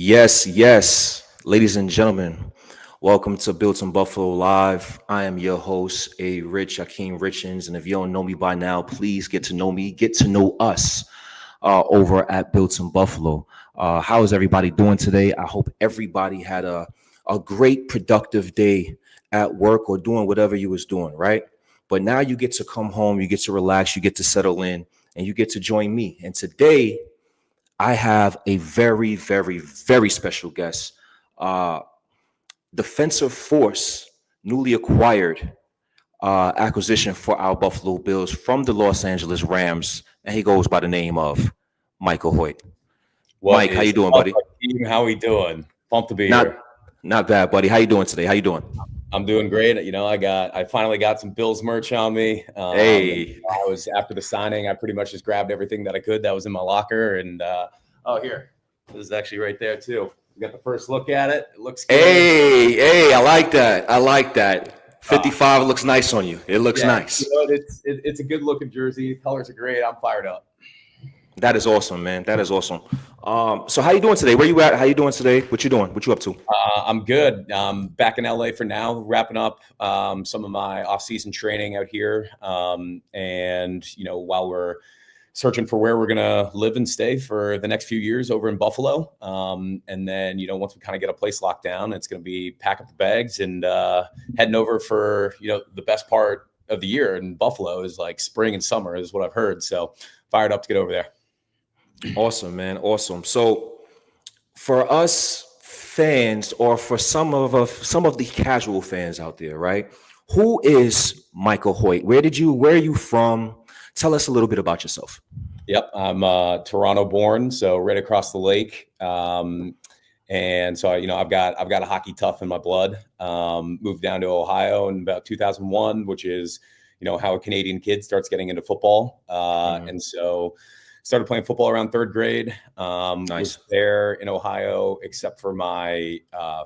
Yes, yes, ladies and gentlemen, welcome to Built in Buffalo Live. I am your host, Akeem Richens, and if you don't know me by now, please get to know me, get to know us over at Built in Buffalo. How is everybody doing today? I hope everybody had a great, productive day at work or doing whatever you was doing, right? But now you get to come home, you get to relax, you get to settle in, and you get to join me. And today I have a very, very, very special guest. Uh, Defensive force, newly acquired acquisition for our Buffalo Bills from the Los Angeles Rams, and he goes by the name of Michael Hoecht. What Mike, how you is doing, up, buddy? Akeem? How we doing? Pumped to be Not, here. not bad, buddy. How you doing today? How you doing? I'm doing great. I finally got some Bills merch on me. And Hey, I was after the signing. I pretty much just grabbed everything that I could that was in my locker. And oh, here, this is actually right there too. We got the first look at it. It looks good. hey! I like that. I like that. Uh, 55 looks nice on you. It looks yeah, nice. it's a good looking jersey. Colors are great. I'm fired up. That is awesome, man. That is awesome. So how you doing today? Where you at? How you doing today? What you doing? What you up to? I'm good. Back in LA for now, wrapping up some of my off-season training out here. And while we're searching for where we're gonna live and stay for the next few years over in Buffalo, and then once we kind of get a place locked down, it's gonna be pack up the bags and heading over for the best part of the year in Buffalo is like spring and summer is what I've heard. So fired up to get over there. Awesome, man. Awesome. So for us fans, or for some of the casual fans out there, right? Who is Michael Hoyt? Where are you from? Tell us a little bit about yourself. Yep, I'm Toronto born, so right across the lake. And so I've got a hockey tough in my blood. Moved down to Ohio in about 2001, which is how a Canadian kid starts getting into football. And so started playing football around third grade. Nice. Was there in Ohio except for my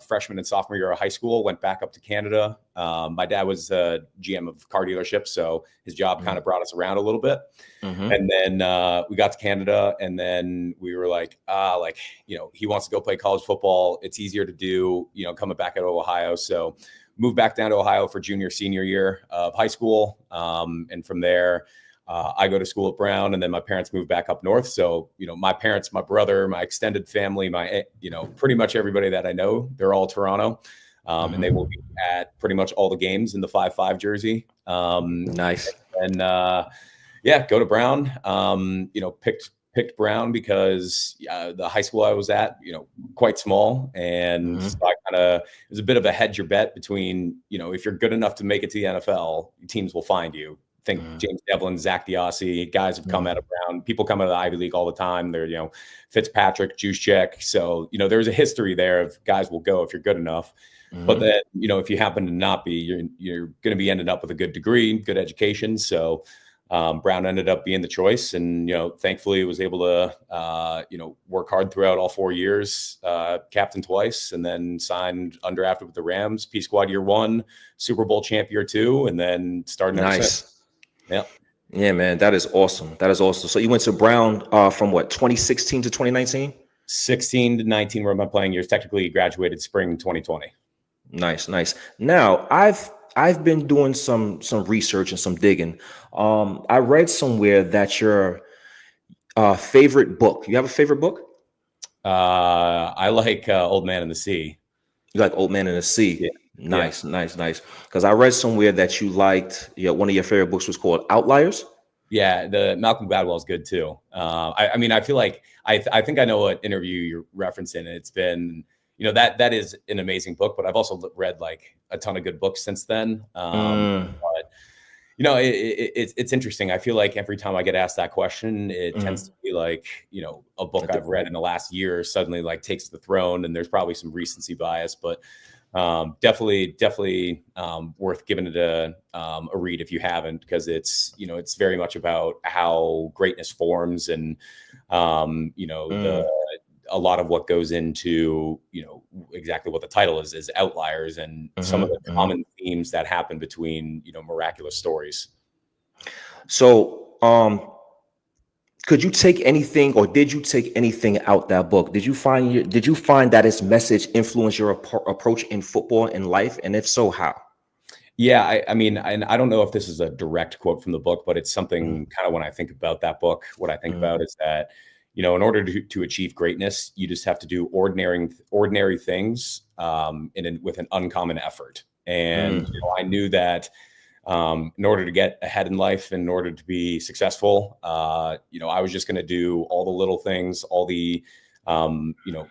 freshman and sophomore year of high school. Went back up to Canada. My dad was GM of car dealership, so his job kind of brought us around a little bit. Mm-hmm. And then we got to Canada, and then we were like, he wants to go play college football. It's easier to do, coming back out of Ohio. So moved back down to Ohio for junior, senior year of high school. And from there, I go to school at Brown, and then my parents moved back up north. So, my parents, my brother, my extended family, pretty much everybody that I know, they're all Toronto. And they will be at pretty much all the games in the 5-5 jersey. Nice. And go to Brown. Picked Brown because the high school I was at, quite small, and so I it was a bit of a hedge your bet between, if you're good enough to make it to the NFL, teams will find you. Think James Devlin, Zach DiOssi, guys have come out of Brown. People come out of the Ivy League all the time. They're, Fitzpatrick, Juszczyk. So, there's a history there of guys will go if you're good enough. But then, if you happen to not be, you're going to be ending up with a good degree, good education. So Brown ended up being the choice, and thankfully was able to work hard throughout all 4 years, captain twice, and then signed undrafted with the Rams, P Squad year 1, Super Bowl champ year 2, and then started ever since. Yeah. Yeah, man, that is awesome. That is awesome. So you went to Brown from what, 2016 to 2019? 16 to 19 were my playing years. Technically graduated spring 2020. Nice, nice. Now, I've been doing some research and some digging. I read somewhere that your favorite book. You have a favorite book? I like Old Man in the Sea. You like Old Man in the Sea? Yeah. Nice, nice, nice. Because I read somewhere that you liked, one of your favorite books was called Outliers. Yeah, the Malcolm Gladwell is good too. I feel like I think I know what interview you're referencing. It's been, that is an amazing book, but I've also read like a ton of good books since then. But it's interesting. I feel like every time I get asked that question, it tends to be like, a book I've read in the last year suddenly like takes the throne, and there's probably some recency bias, but definitely worth giving it a read if you haven't, because it's very much about how greatness forms, and a lot of what goes into exactly what the title is outliers, and some of the common themes that happen between miraculous stories. So Could you take anything, or did you take anything out that book? Did you find that its message influenced your approach in football and life? And if so, how? Yeah, I mean, and I don't know if this is a direct quote from the book, but it's Mm, something kind of when I think about that book, what I think mm, about is that, in order to achieve greatness, you just have to do ordinary things with an uncommon effort. And mm, I knew that in order to get ahead in life, in order to be successful, I was just going to do all the little things, all the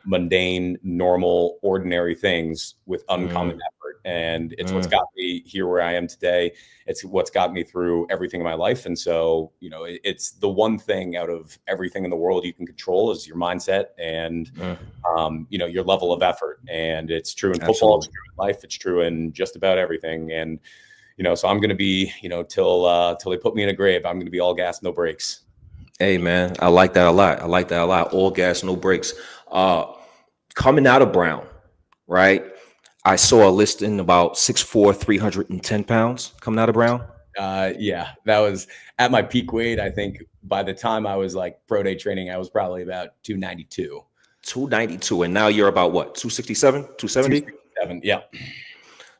mundane, normal, ordinary things with uncommon mm, effort. And it's what's mm. got me here where I am today. It's what's got me through everything in my life. And so, it's the one thing out of everything in the world you can control is your mindset and, Mm, your level of effort. And it's true in football, it's absolutely. true in life, it's true in just about everything. And, so I'm going to be, till they put me in a grave, I'm going to be all gas, no brakes. Hey man, I like that a lot. I like that a lot. All gas, no brakes. Uh, Coming out of Brown, right? I saw a listing about 6'4", 310 pounds coming out of Brown. Yeah, that was at my peak weight. I think by the time I was like pro day training, I was probably about 292, 292, and now you're about what, 267, 270? 267. Yeah.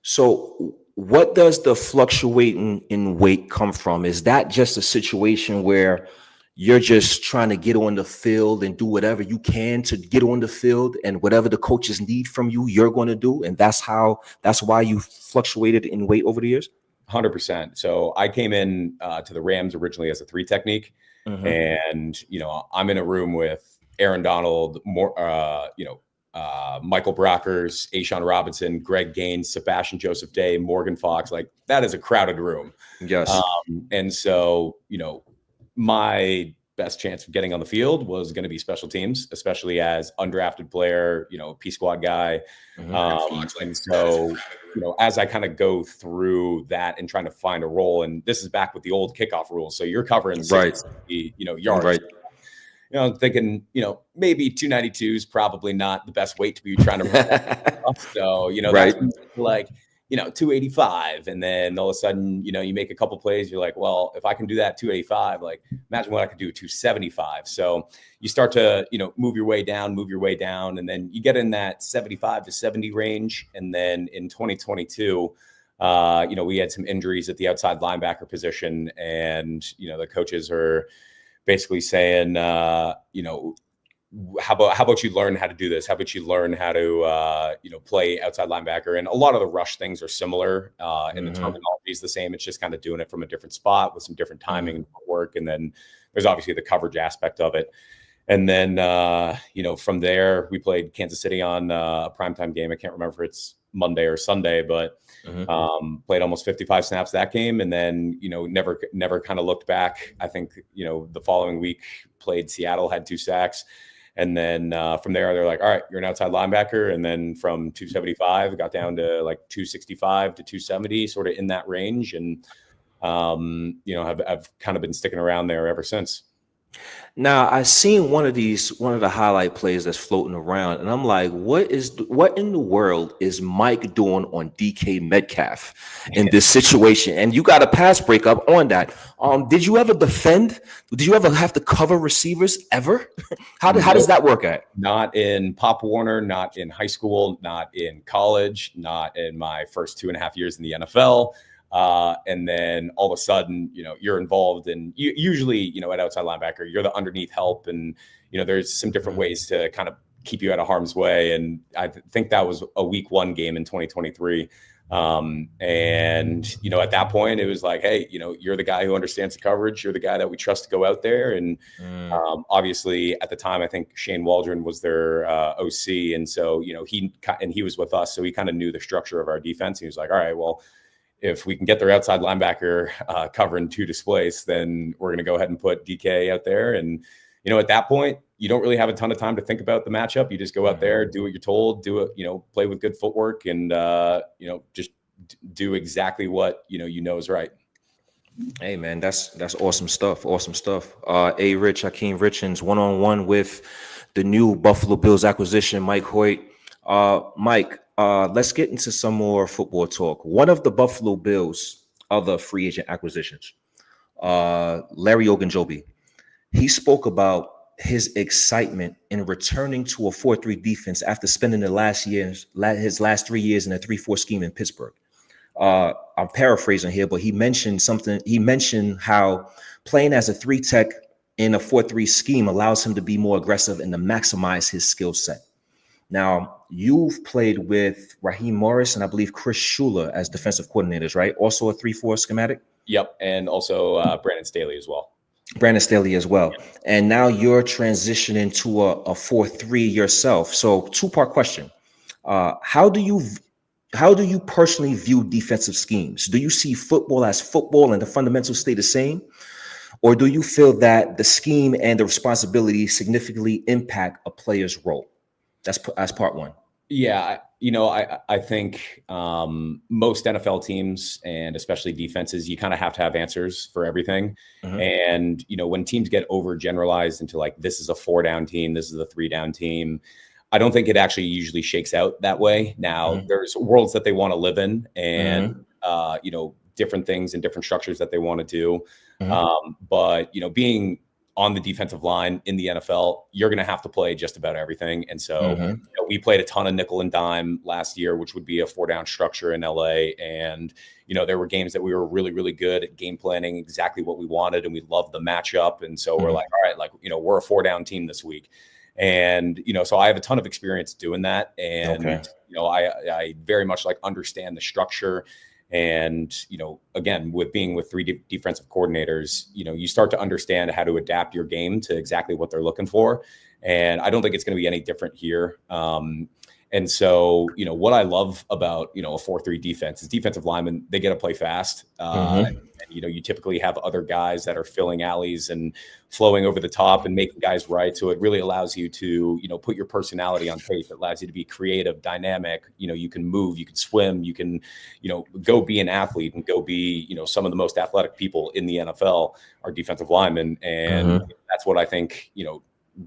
So what does the fluctuating in weight come from? Is that just a situation where you're just trying to get on the field and do whatever you can to get on the field, and whatever the coaches need from you, you're going to do, and that's why you fluctuated in weight over the years? 100%. So I came in to the Rams originally as a three technique, Mm-hmm. and I'm in a room with Aaron Donald, Michael Brockers, Ashawn Robinson, Greg Gaines, Sebastian Joseph Day, Morgan Fox. Like that is a crowded room, Yes. and so my best chance of getting on the field was going to be special teams, especially as undrafted player, P squad guy. Mm-hmm. And so, as I kind of go through that and trying to find a role, and this is back with the old kickoff rules. So you're covering Right. 60, yards. Right. I'm thinking, maybe 292 is probably not the best weight to be trying to run that stuff. So, Right. that's like, 285. And then all of a sudden, you make a couple plays. You're like, well, if I can do that 285, like imagine what I could do 275. So you start to, move your way down. And then you get in that 75 to 70 range. And then in 2022, we had some injuries at the outside linebacker position, and, the coaches are basically saying, how about you learn how to do this? How about you learn how to, play outside linebacker? And a lot of the rush things are similar, and the Mm-hmm. terminology is the same. It's just kind of doing it from a different spot with some different timing Mm-hmm. and work. And then there's obviously the coverage aspect of it. And then, from there, we played Kansas City on a primetime game. I can't remember if it's Monday or Sunday, but Mm-hmm. played almost 55 snaps that game. And then, never kind of looked back. I think, the following week played Seattle, had 2 sacks. And then from there, they're like, all right, you're an outside linebacker. And then from 275, got down to like 265 to 270, sort of in that range. And, I've kind of been sticking around there ever since. Now I seen one of the highlight plays that's floating around, and I'm like, what in the world is Mike doing on DK Metcalf in this situation? And you got a pass breakup on that. Did you ever defend? Did you ever have to cover receivers ever? How does Nope. that work at? Not in Pop Warner, not in high school, not in college, not in my first 2.5 years in the NFL. And then all of a sudden, you're involved in usually, at outside linebacker, you're the underneath help. And, there's some different ways to kind of keep you out of harm's way. And I think that was a week 1 game in 2023. And, at that point it was like, hey, you're the guy who understands the coverage. You're the guy that we trust to go out there. And, obviously at the time, I think Shane Waldron was their OC. And so, he was with us. So he kind of knew the structure of our defense. He was like, all right, well, if we can get their outside linebacker covering 2 displays, then we're going to go ahead and put DK out there. And, at that point, you don't really have a ton of time to think about the matchup. You just go out there, do what you're told, do it, play with good footwork, and, just do exactly what, is right. Hey man, that's awesome stuff. Awesome stuff. Akeem Richens, one-on-one with the new Buffalo Bills acquisition, Mike Hoecht. Mike, let's get into some more football talk. One of the Buffalo Bills' other free agent acquisitions, Larry Ogunjobi. he spoke about his excitement in returning to a 4-3 defense after spending his last 3 years in a 3-4 scheme in Pittsburgh. I'm paraphrasing here, but he mentioned something. He mentioned how playing as a 3 tech in a 4-3 scheme allows him to be more aggressive and to maximize his skill set. Now, you've played with Raheem Morris and I believe Chris Shula as defensive coordinators, right? Also a 3-4 schematic? Yep. And also Brandon Staley as well. Brandon Staley as well. And now you're transitioning to a 4-3 yourself. So two-part question. How do you personally view defensive schemes? Do you see football as football and the fundamentals stay the same? Or do you feel that the scheme and the responsibility significantly impact a player's role? That's part one. Yeah, I think most NFL teams and especially defenses, you kind of have to have answers for everything. Mhm. And when teams get overgeneralized into like this is a 4-down team, this is a 3-down team, I don't think it actually usually shakes out that way. Now, there's worlds that they want to live in, and different things and different structures that they want to do. But being on the defensive line in the NFL, you're going to have to play just about everything. And so we played a ton of nickel and dime last year, which would be a 4-down structure in LA. And, there were games that we were really, really good at game planning exactly what we wanted. And we loved the matchup. And so we're like, all right, we're a 4-down team this week. And, so I have a ton of experience doing that. And, I very much understand the structure. And, again, with being with 3 defensive coordinators, you start to understand how to adapt your game to exactly what they're looking for. And I don't think it's going to be any different here. And so, what I love about, a 4-3 defense is defensive linemen, they get to play fast. And, you typically have other guys that are filling alleys and flowing over the top and making guys right. So it really allows you to, put your personality on tape. It allows you to be creative, dynamic. You can move, you can swim, you can, go be an athlete and go be, some of the most athletic people in the NFL are defensive linemen. And that's what I think,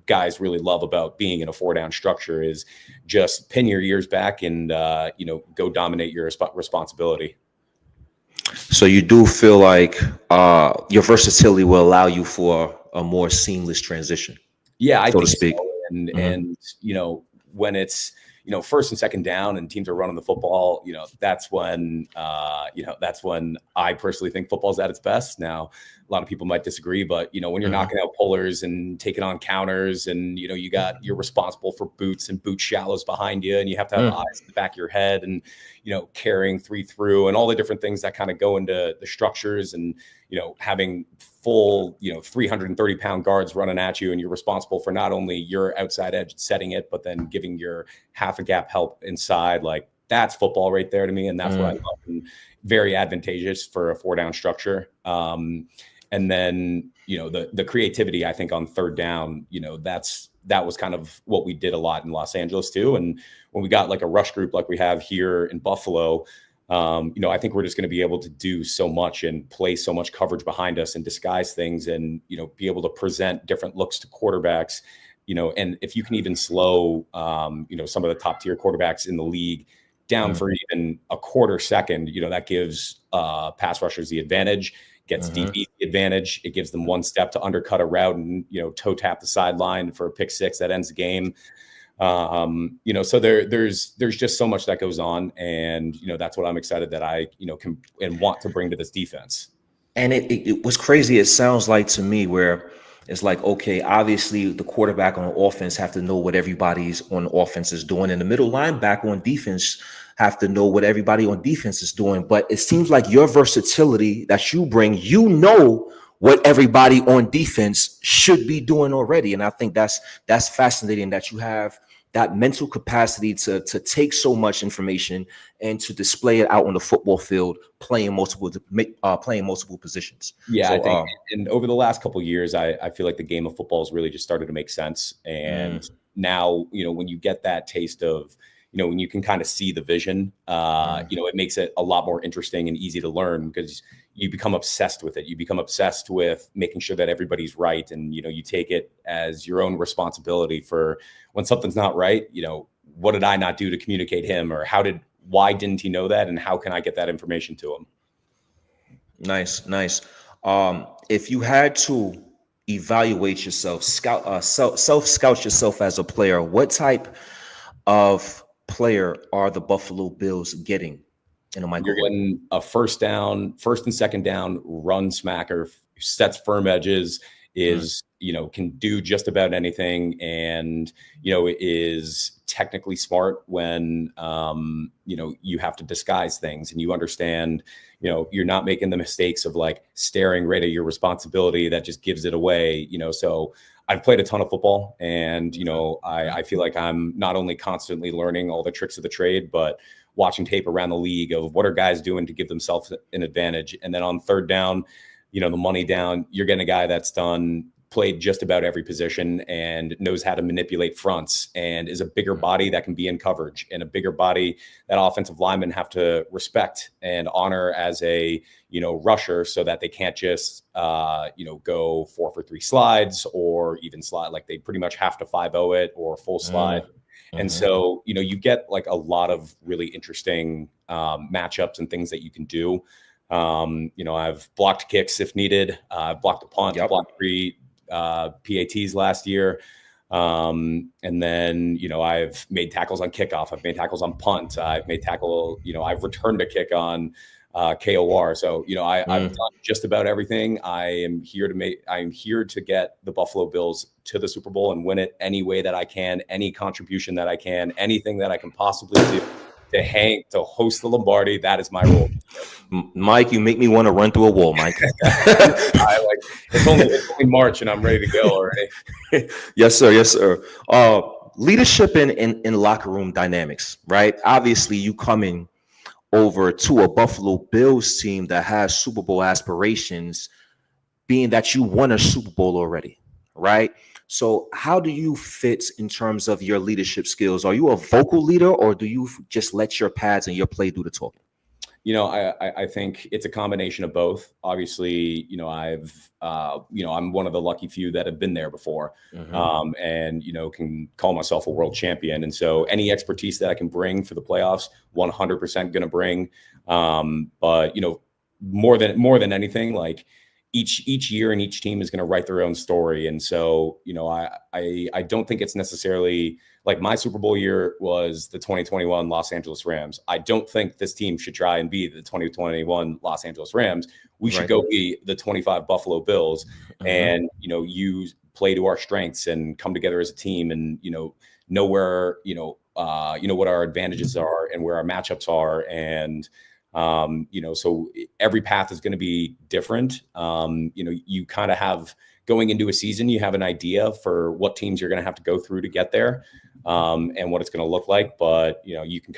guys really love about being in a 4-down structure is just pin your ears back and, go dominate your responsibility. So you do feel like your versatility will allow you for a more seamless transition. Yeah, I so think to speak. so. And when it's first and second down and teams are running the football, that's when I personally think football's at its best. Now, a lot of people might disagree, but when you're knocking out pullers and taking on counters, and you're responsible for boots and boot shallows behind you, and you have to have eyes in the back of your head, and carrying 3 through, and all the different things that kind of go into the structures, and having full 330-pound guards running at you, and you're responsible for not only your outside edge setting it, but then giving your half a gap help inside. Like, that's football right there to me, and that's what I love, and very advantageous for a 4-down structure. And then the creativity, I think, on 3rd down, that was kind of what we did a lot in Los Angeles too. And when we got a rush group like we have here in Buffalo, I think we're just going to be able to do so much and play so much coverage behind us and disguise things, and be able to present different looks to quarterbacks. And if you can even slow, some of the top tier quarterbacks in the league down for even a quarter second, that gives pass rushers the advantage, gets DB the advantage. It gives them one step to undercut a route and, toe tap the sideline for a pick 6 that ends the game. So there's just so much that goes on, and, that's what I'm excited that I, can and want to bring to this defense. And it was crazy. It sounds like to me where it's like, okay, obviously the quarterback on offense have to know what everybody's on offense is doing, and the middle linebacker on defense have to know what everybody on defense is doing. But it seems like your versatility that you bring, what everybody on defense should be doing already. And I think that's fascinating that you have that mental capacity to take so much information and to display it out on the football field, playing multiple positions. Yeah, so, I think, and over the last couple of years, I feel like the game of football has really just started to make sense. And now, when you get that taste of, when you can kind of see the vision, it makes it a lot more interesting and easy to learn, because you become obsessed with it. You become obsessed with making sure that everybody's right. And, you take it as your own responsibility for when something's not right. What did I not do to communicate him, or why didn't he know that? And how can I get that information to him? Nice. If you had to evaluate yourself, self scout yourself as a player, what type of player are the Buffalo Bills getting in a Michael You're Hoecht? getting a first and second down run smacker, sets firm edges, is, can do just about anything, and, is technically smart when, you have to disguise things, and you understand, you're not making the mistakes of like staring right at your responsibility that just gives it away, so I've played a ton of football, and, I feel like I'm not only constantly learning all the tricks of the trade, but watching tape around the league of what are guys doing to give themselves an advantage. And then on third down, the money down, you're getting a guy that's played just about every position and knows how to manipulate fronts and is a bigger body that can be in coverage, and a bigger body that offensive linemen have to respect and honor as a, rusher, so that they can't just, go 4-for-3 slides or even slide. Like they pretty much have to 5-0 it or full slide. And so, you get like a lot of really interesting matchups and things that you can do. I've blocked kicks if needed. I've blocked a punt, blocked 3 PATs last year. And then, I've made tackles on kickoff. I've made tackles on punt. I've made I've returned a kick on KOR. So, I've done just about everything. I'm here to get the Buffalo Bills to the Super Bowl and win it any way that I can, any contribution that I can, anything that I can possibly do to host the Lombardi. That is my role. Mike, you make me want to run through a wall, Mike. It's only March and I'm ready to go already. Yes, sir. Yes, sir. Leadership in locker room dynamics, right? Obviously, you coming over to a Buffalo Bills team that has Super Bowl aspirations, being that you won a Super Bowl already, right? So how do you fit in terms of your leadership skills? Are you a vocal leader, or do you just let your pads and your play do the talking? I think it's a combination of both. Obviously, I'm one of the lucky few that have been there before, and, can call myself a world champion. And so any expertise that I can bring for the playoffs, 100% going to bring. But, more than anything, like each year and each team is going to write their own story. And so, I don't think it's necessarily like my Super Bowl year was the 2021 Los Angeles Rams. I don't think this team should try and be the 2021 Los Angeles Rams. We should go be the 25 Buffalo Bills and, you play to our strengths and come together as a team and, know where, what our advantages are and where our matchups are. And, so every path is going to be different. You kind of have going into a season, you have an idea for what teams you're going to have to go through to get there, and what it's going to look like. But, you can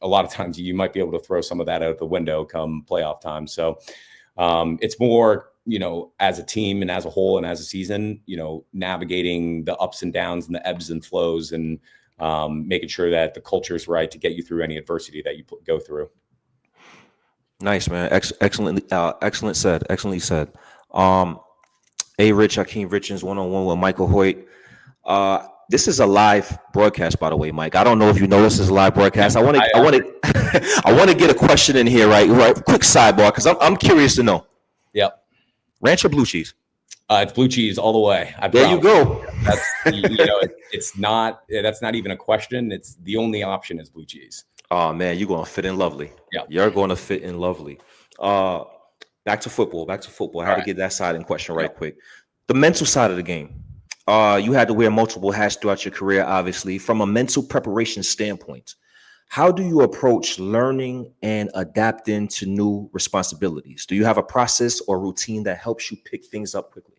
a lot of times you might be able to throw some of that out the window come playoff time. So it's more, as a team and as a whole and as a season, navigating the ups and downs and the ebbs and flows and making sure that the culture is right to get you through any adversity that you go through. Nice, man. Excellently said. Excellently said. Akeem Richards, one-on-one with Michael Hoecht. This is a live broadcast, by the way, Mike. I don't know if you know this is a live broadcast. I want to get a question in here, right? Quick sidebar, because I'm curious to know. Yep. Ranch or blue cheese? It's blue cheese all the way. There you go. That's it's not. That's not even a question. It's the only option is blue cheese. Oh man, you're gonna fit in lovely. Yeah, you're gonna fit in lovely. Back to football. I had to get that side in question right quick. The mental side of the game. You had to wear multiple hats throughout your career, obviously. From a mental preparation standpoint, how do you approach learning and adapting to new responsibilities? Do you have a process or routine that helps you pick things up quickly?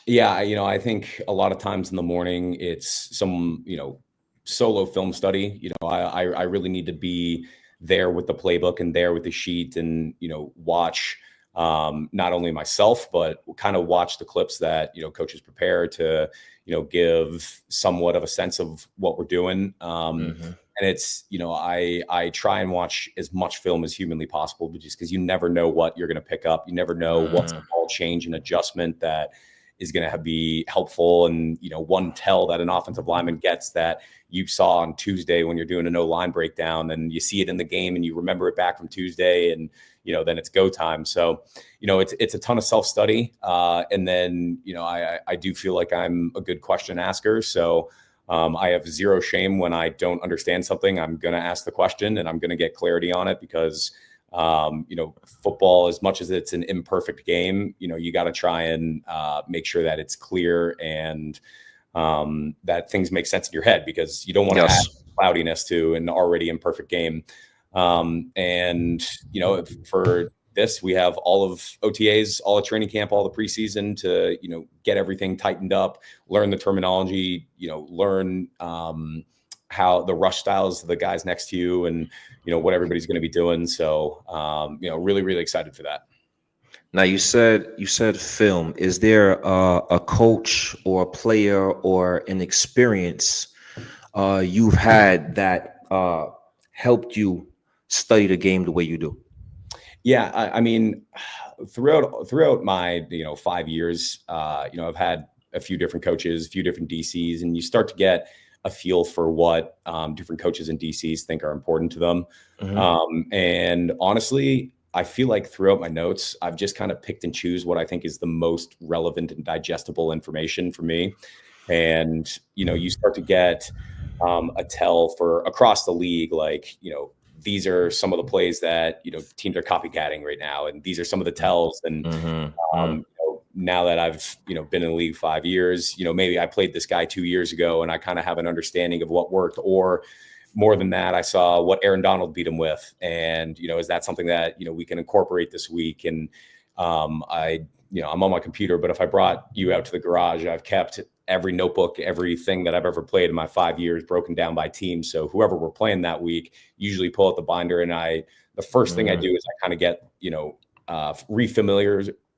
Yeah, I think a lot of times in the morning it's some, solo film study. I really need to be there with the playbook and there with the sheet and, watch not only myself, but kind of watch the clips that, coaches prepare to, give somewhat of a sense of what we're doing. And it's, I try and watch as much film as humanly possible, but just because you never know what you're going to pick up. You never know what's a ball change and adjustment that, is going to be helpful. And, one tell that an offensive lineman gets that you saw on Tuesday when you're doing a no-line breakdown, and you see it in the game and you remember it back from Tuesday, and, then it's go time. So, it's a ton of self-study. And then, I do feel like I'm a good question asker. So I have zero shame when I don't understand something. I'm going to ask the question and I'm going to get clarity on it, because football, as much as it's an imperfect game, you got to try and make sure that it's clear and that things make sense in your head, because you don't want to add cloudiness to an already imperfect game. For this, we have all of OTAs, all of training camp, all the preseason to, get everything tightened up, learn the terminology, learn how the rush styles of the guys next to you, and, what everybody's going to be doing. So, really, really excited for that. Now, you said film. Is there a coach or a player or an experience you've had that helped you study the game the way you do? Yeah, I mean, throughout my 5 years, I've had a few different coaches, a few different DCs, and you start to get a feel for what different coaches and DCs think are important to them. And honestly, I feel like throughout my notes, I've just kind of picked and choose what I think is the most relevant and digestible information for me. And, you start to get a tell for across the league, like, these are some of the plays that, teams are copycatting right now. And these are some of the tells. And now that I've, been in the league 5 years, maybe I played this guy 2 years ago and I kind of have an understanding of what worked, or more than that, I saw what Aaron Donald beat him with. And, is that something that, we can incorporate this week? And I'm on my computer, but if I brought you out to the garage, I've kept every notebook, everything that I've ever played in my 5 years broken down by team. So whoever we're playing that week, usually pull out the binder, and the first thing I do is I kind of get,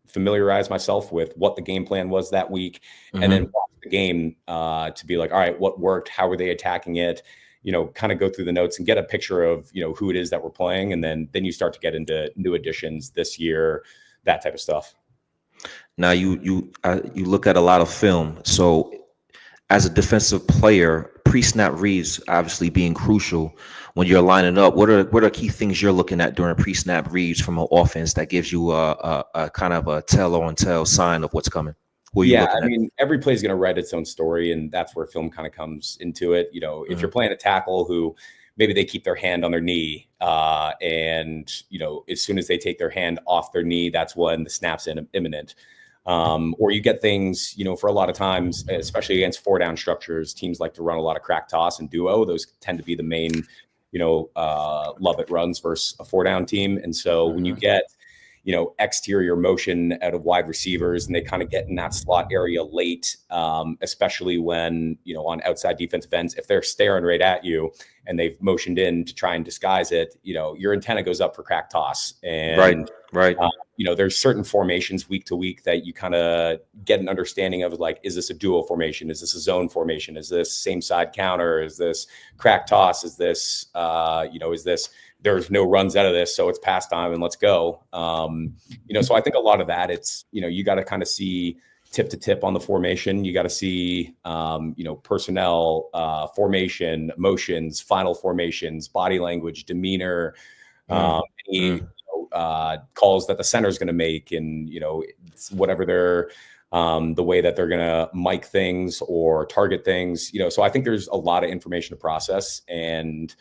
familiarize myself with what the game plan was that week, and then watch the game to be like, all right, what worked? How were they attacking it? Kind of go through the notes and get a picture of, who it is that we're playing. And then you start to get into new additions this year, that type of stuff. Now you look at a lot of film. So as a defensive player, pre-snap reads obviously being crucial when you're lining up. What are key things you're looking at during pre-snap reads from an offense that gives you a kind of a tell sign of what's coming? Every play is going to write its own story, and that's where film kind of comes into it. If you're playing a tackle who maybe they keep their hand on their knee, and as soon as they take their hand off their knee, that's when the snap's imminent. Or you get things, for a lot of times, especially against 4-down structures, teams like to run a lot of crack toss and duo. Those tend to be the main, love it runs versus a 4-down team. And so when you get, exterior motion out of wide receivers and they kind of get in that slot area late, especially when, on outside defensive ends, if they're staring right at you and they've motioned in to try and disguise it, your antenna goes up for crack toss. And right. There's certain formations week to week that you kind of get an understanding of, like, is this a duo formation? Is this a zone formation? Is this same side counter? Is this crack toss? Is this, is this, there's no runs out of this, so it's pass time and let's go. So I think a lot of that, it's, you got to kind of see tip to tip on the formation. You got to see, personnel, formation, motions, final formations, body language, demeanor, any calls that the center is going to make, and, whatever they're, the way that they're going to mic things or target things, so I think there's a lot of information to process. And,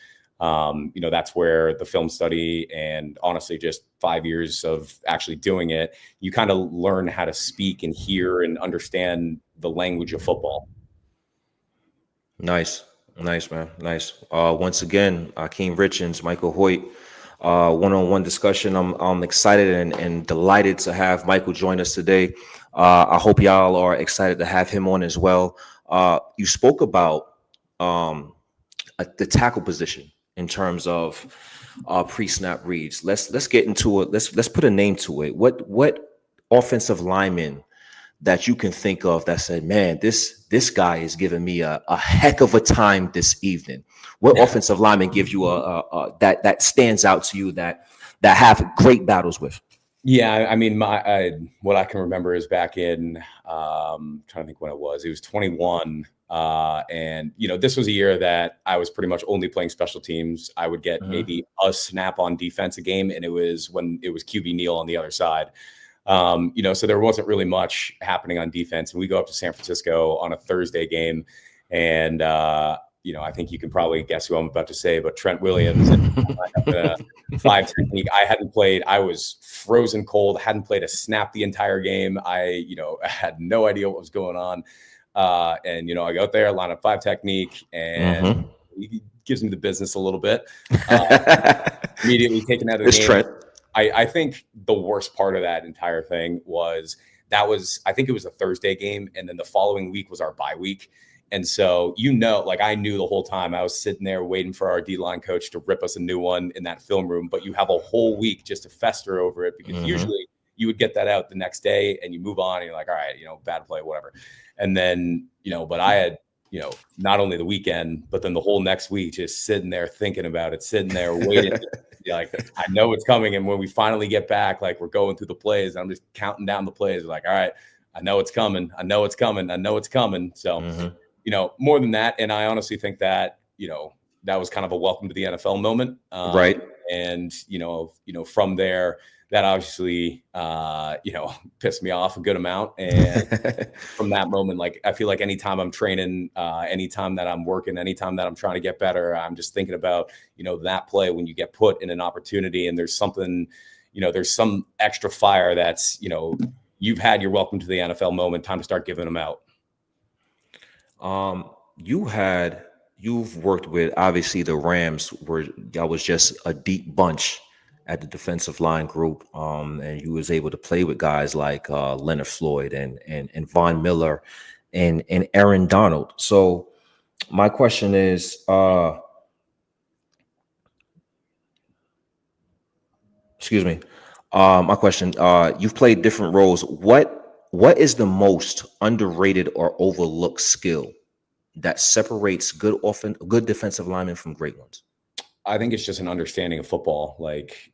that's where the film study and honestly just 5 years of actually doing it, you kind of learn how to speak and hear and understand the language of football. Nice, man. Nice. Once again, Akeem Richens, Michael Hoecht, one-on-one discussion. I'm excited and delighted to have Michael join us today. I hope y'all are excited to have him on as well. You spoke about the tackle position in terms of pre-snap reads. Let's get into it. Let's put a name to it. What offensive lineman that you can think of that said, man, this guy is giving me a heck of a time this evening? What offensive lineman gives you that stands out to you that have great battles with? Yeah, I mean, what I can remember is back in, trying to think when it was. It was 21, and this was a year that I was pretty much only playing special teams. I would get Mm-hmm. maybe a snap on defense a game, and it was when it was QB Neal on the other side. So there wasn't really much happening on defense, and we go up to San Francisco on a Thursday game, and I think you can probably guess who I'm about to say, but Trent Williams. Five technique. I hadn't played. I was frozen cold. Hadn't played a snap the entire game. I had no idea what was going on. And I go out there, line up five technique, and Mm-hmm. he gives me the business a little bit. Immediately taken out of the It's game. Trent. I think the worst part of that entire thing was I think it was a Thursday game, and then the following week was our bye week. And so, like I knew the whole time I was sitting there waiting for our D-line coach to rip us a new one in that film room, but you have a whole week just to fester over it because usually you would get that out the next day and you move on and you're like, all right, bad play, whatever. And then, but I had, not only the weekend, but then the whole next week just sitting there thinking about it, sitting there waiting. Like, I know it's coming. And when we finally get back, like we're going through the plays, I'm just counting down the plays. Like, all right, I know it's coming. I know it's coming. I know it's coming. So, more than that. And I honestly think that, that was kind of a welcome to the NFL moment. Right. And, from there, that obviously, pissed me off a good amount. And from that moment, like, I feel like anytime I'm training, anytime that I'm working, anytime that I'm trying to get better, I'm just thinking about, that play when you get put in an opportunity and there's something, there's some extra fire that's, you've had your welcome to the NFL moment, time to start giving them out. You've worked with obviously the Rams where that was just a deep bunch at the defensive line group. And you was able to play with guys like Leonard Floyd and Von Miller and Aaron Donald. So my question is, excuse me. My question, you've played different roles. What is the most underrated or overlooked skill that separates good defensive linemen from great ones? I think it's just an understanding of football. Like,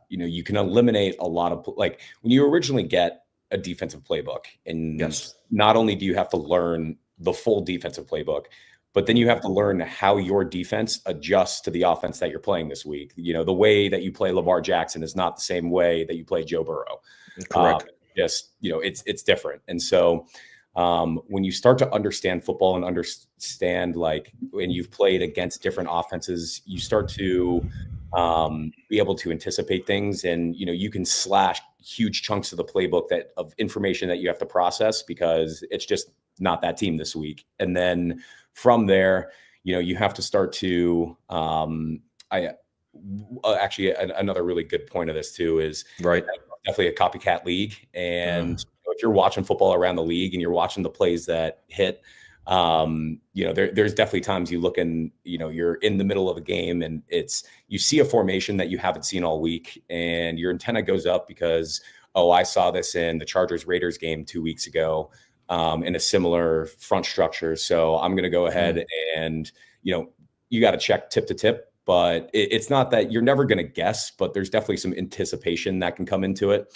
you can eliminate a lot of, like, when you originally get a defensive playbook, and Yes. not only do you have to learn the full defensive playbook, but then you have to learn how your defense adjusts to the offense that you're playing this week. The way that you play Lamar Jackson is not the same way that you play Joe Burrow. Correct. It's different. And so, when you start to understand football and understand, like, when you've played against different offenses, you start to be able to anticipate things, and you can slash huge chunks of the playbook of information that you have to process because it's just not that team this week. And then from there, you have to start to actually another really good point of this too is Right. definitely a copycat league. And if you're watching football around the league and you're watching the plays that hit, there's definitely times you look and, you're in the middle of a game and you see a formation that you haven't seen all week and your antenna goes up because, oh, I saw this in the Chargers Raiders game 2 weeks ago, in a similar front structure. So I'm going to go ahead and, you got to check tip to tip, but it's not that you're never going to guess, but there's definitely some anticipation that can come into it.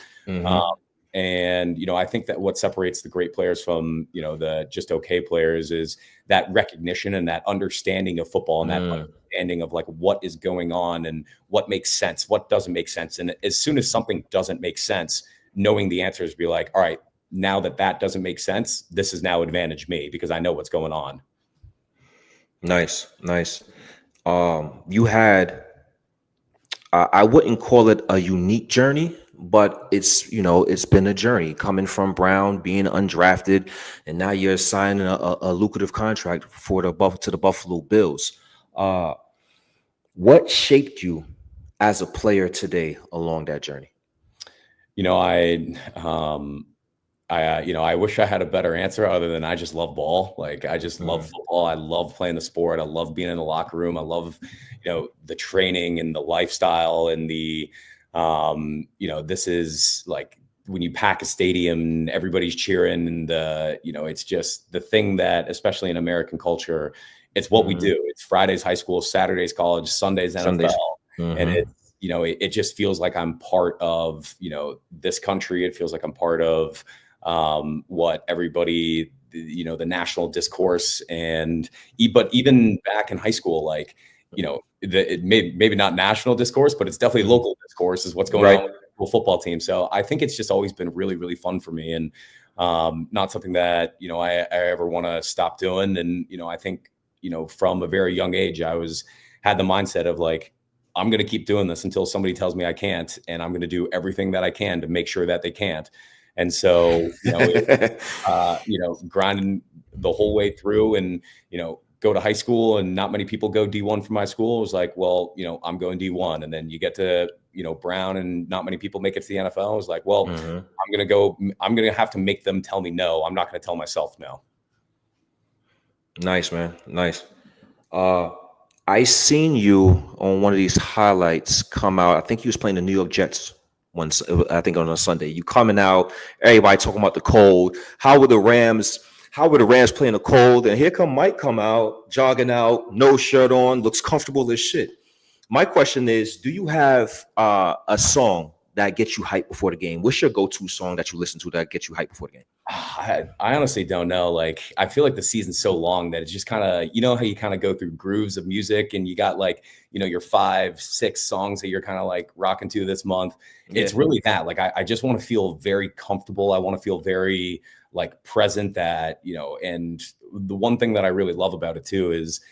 And, I think that what separates the great players from, the just okay players is that recognition and that understanding of football and that understanding of like what is going on and what makes sense, what doesn't make sense. And as soon as something doesn't make sense, knowing the answers, be like, all right, now that doesn't make sense, this is now advantage me because I know what's going on. Nice. You had, I wouldn't call it a unique journey, but it's been a journey coming from Brown, being undrafted, and now you're signing a lucrative contract to the Buffalo Bills. What shaped you as a player today along that journey? I wish I had a better answer other than I just love ball. Like, I just love football. I love playing the sport. I love being in the locker room. I love, the training and the lifestyle and the, this is like when you pack a stadium, everybody's cheering and it's just the thing that, especially in American culture, it's what we do. It's Fridays, high school, Saturdays, college, Sundays, NFL. And it just feels like I'm part of, this country. It feels like I'm part of what everybody, the national discourse. But even back in high school, like, it maybe not national discourse, but it's definitely local discourse is what's going on with the football team. So I think it's just always been really, really fun for me, and not something that, I ever want to stop doing. And, I think, from a very young age, had the mindset of like, I'm going to keep doing this until somebody tells me I can't, and I'm going to do everything that I can to make sure that they can't. And so, grinding the whole way through, and, go to high school, and not many people go D1 from my school. It was like, well, I'm going D1. And then you get to, Brown, and not many people make it to the NFL. I was like, well, I'm going to have to make them tell me no. I'm not going to tell myself no. Nice, man. Nice. I seen you on one of these highlights come out. I think you was playing the New York Jets once, I think on a Sunday. You coming out, everybody talking about the cold. How were the Rams playing the cold? And here come Mike come out, jogging out, no shirt on, looks comfortable as shit. My question is, do you have a song that gets you hyped before the game? What's your go-to song that you listen to that gets you hyped before the game? I honestly don't know. Like, I feel like the season's so long that it's just kind of, how you kind of go through grooves of music, and you got like, your 5-6 songs that you're kind of like rocking to this month. Yeah. It's really that, like, I just want to feel very comfortable. I want to feel very like present, that, and the one thing that I really love about it too is,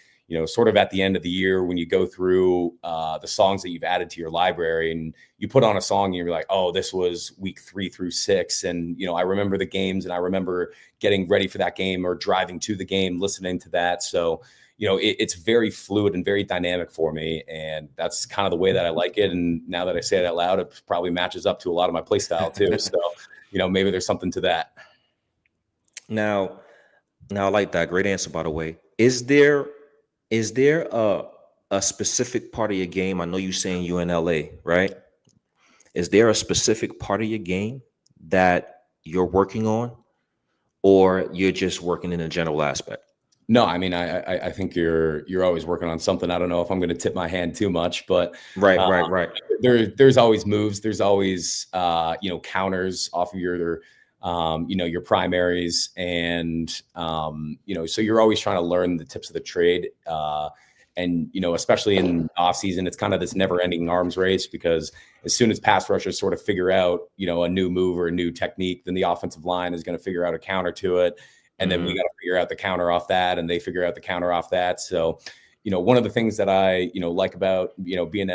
sort of at the end of the year, when you go through the songs that you've added to your library, and you put on a song, and you're like, oh, this was week 3 through 6. And, I remember the games, and I remember getting ready for that game or driving to the game, listening to that. So, it's very fluid and very dynamic for me. And that's kind of the way that I like it. And now that I say it out loud, it probably matches up to a lot of my play style too. So, maybe there's something to that. Now I like that. Great answer, by the way. Is there a specific part of your game? I know you're saying you're in LA, right? Is there a specific part of your game that you're working on, or you're just working in a general aspect? No, I mean, I think you're always working on something. I don't know if I'm going to tip my hand too much, but right. There's always moves. There's always counters off of your primaries, and so you're always trying to learn the tips of the trade, and especially in off season, it's kind of this never ending arms race, because as soon as pass rushers sort of figure out a new move or a new technique, then the offensive line is going to figure out a counter to it, and then we got to figure out the counter off that, and they figure out the counter off that. So one of the things that I like about being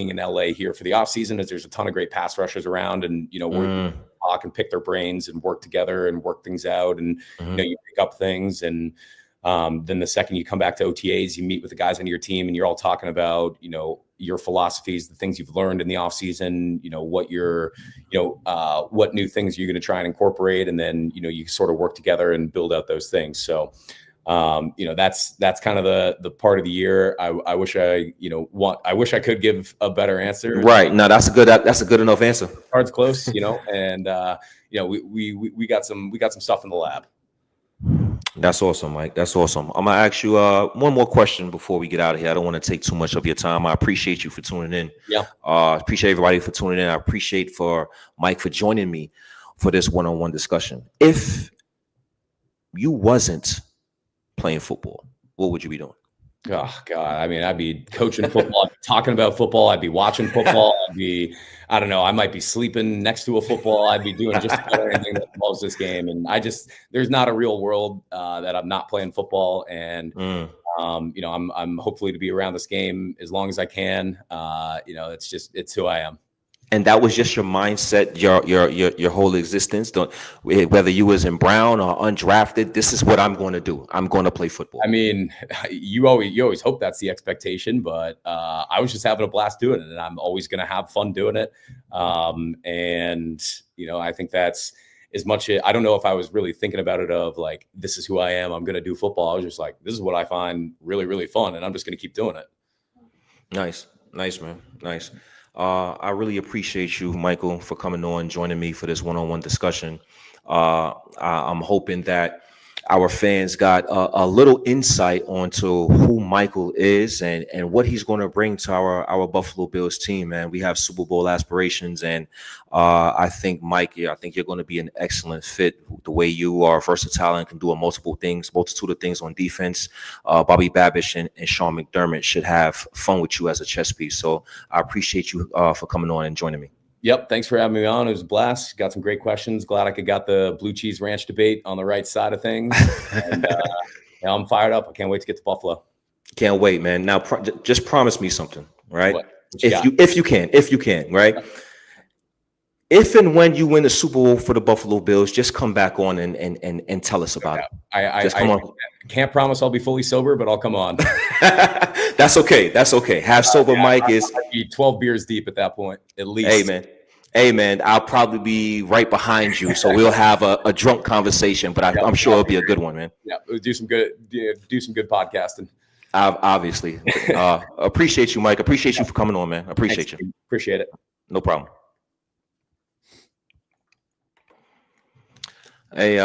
in LA here for the off season is there's a ton of great pass rushers around, and we're talk and pick their brains and work together and work things out, and you pick up things, and then the second you come back to OTAs, you meet with the guys on your team, and you're all talking about your philosophies, the things you've learned in the off season, what what new things you're going to try and incorporate, and then you sort of work together and build out those things. So that's kind of the part of the year. I wish I could give a better answer. Right. No, that's a good enough answer. Cards close, and we got some stuff in the lab. That's awesome, Mike. That's awesome. I'm gonna ask you one more question before we get out of here. I don't want to take too much of your time. I appreciate you for tuning in. Yeah. Appreciate everybody for tuning in. I appreciate for Mike for joining me for this one-on-one discussion. If you wasn't playing football, what would you be doing? Oh God. I mean, I'd be coaching football, I'd be talking about football. I'd be watching football. I don't know. I might be sleeping next to a football. I'd be doing just about anything that involves this game. And there's not a real world that I'm not playing football. And, I'm hopefully to be around this game as long as I can. It's who I am. And that was just your mindset, your whole existence. Whether you was in Brown or undrafted, this is what I'm going to do. I'm going to play football. I mean, you always hope that's the expectation, but I was just having a blast doing it, and I'm always going to have fun doing it. I think that's as much. I don't know if I was really thinking about it of like, this is who I am. I'm going to do football. I was just like, this is what I find really, really fun, and I'm just going to keep doing it. Nice, man. Nice. I really appreciate you, Michael, for coming on, joining me for this one-on-one discussion. I'm hoping that our fans got a little insight onto who Michael is and what he's going to bring to our Buffalo Bills team. Man, we have Super Bowl aspirations, and I think Mike, I think you're going to be an excellent fit. The way you are versatile and can do a multitude of things on defense. Bobby Babish and Sean McDermott should have fun with you as a chess piece. So I appreciate you for coming on and joining me. Yep. Thanks for having me on. It was a blast. Got some great questions. Glad I could got the blue cheese ranch debate on the right side of things. And I'm fired up. I can't wait to get to Buffalo. Can't wait, man. Now, just promise me something, right? What If you can, right? If and when you win the Super Bowl for the Buffalo Bills, just come back on and tell us about it. I can't promise I'll be fully sober, but I'll come on. That's okay. That's okay. Half sober Mike is 12 beers deep at that point, at least. Hey man, I'll probably be right behind you, so we'll have a drunk conversation. But I'm sure it'll be a good one, man. Yeah, we'll do some good podcasting. Obviously, appreciate you, Mike. Appreciate you for coming on, man. Appreciate you. Appreciate it. No problem. Hey,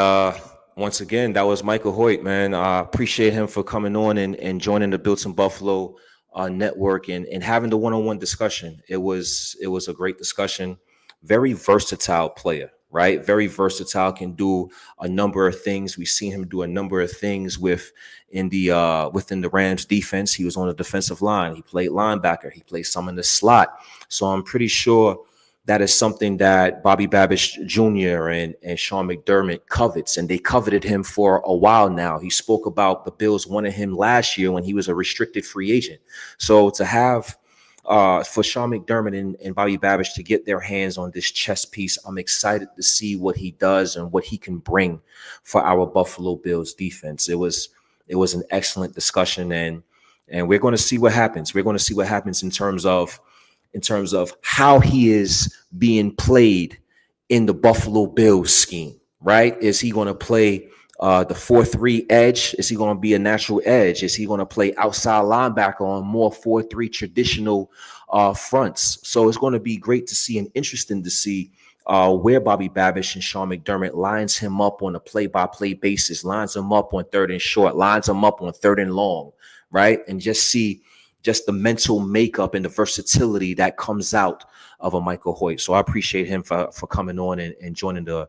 once again, that was Michael Hoecht, man. I appreciate him for coming on and joining the Built in Buffalo network and having the one-on-one discussion. It was a great discussion. Very versatile player, right? Very versatile, can do a number of things. We've seen him do a number of things within the Rams defense. He was on the defensive line. He played linebacker. He played some in the slot. So I'm pretty sure that is something that Bobby Babish Jr. and Sean McDermott covets, and they coveted him for a while now. He spoke about the Bills wanted him last year when he was a restricted free agent. So to have for Sean McDermott and Bobby Babish to get their hands on this chess piece, I'm excited to see what he does and what he can bring for our Buffalo Bills defense. It was an excellent discussion, and we're going to see what happens. We're going to see what happens in terms of how he is being played in the Buffalo Bills scheme, right? Is he going to play the 4-3 edge? Is he going to be a natural edge? Is he going to play outside linebacker on more 4-3 traditional fronts? So it's going to be great to see and interesting to see where Bobby Babish and Sean McDermott lines him up on a play-by-play basis, lines him up on 3rd and short, lines him up on 3rd and long, right? And just see the mental makeup and the versatility that comes out of a Michael Hoecht. So I appreciate him for coming on and joining the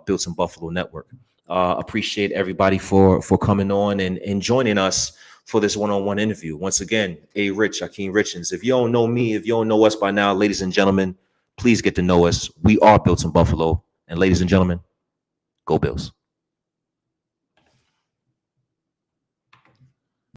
Built in Buffalo network. Appreciate everybody for coming on and joining us for this one-on-one interview. Once again, Akeem Richens. If you don't know me, if you don't know us by now, ladies and gentlemen, please get to know us. We are Built in Buffalo. And ladies and gentlemen, go Bills.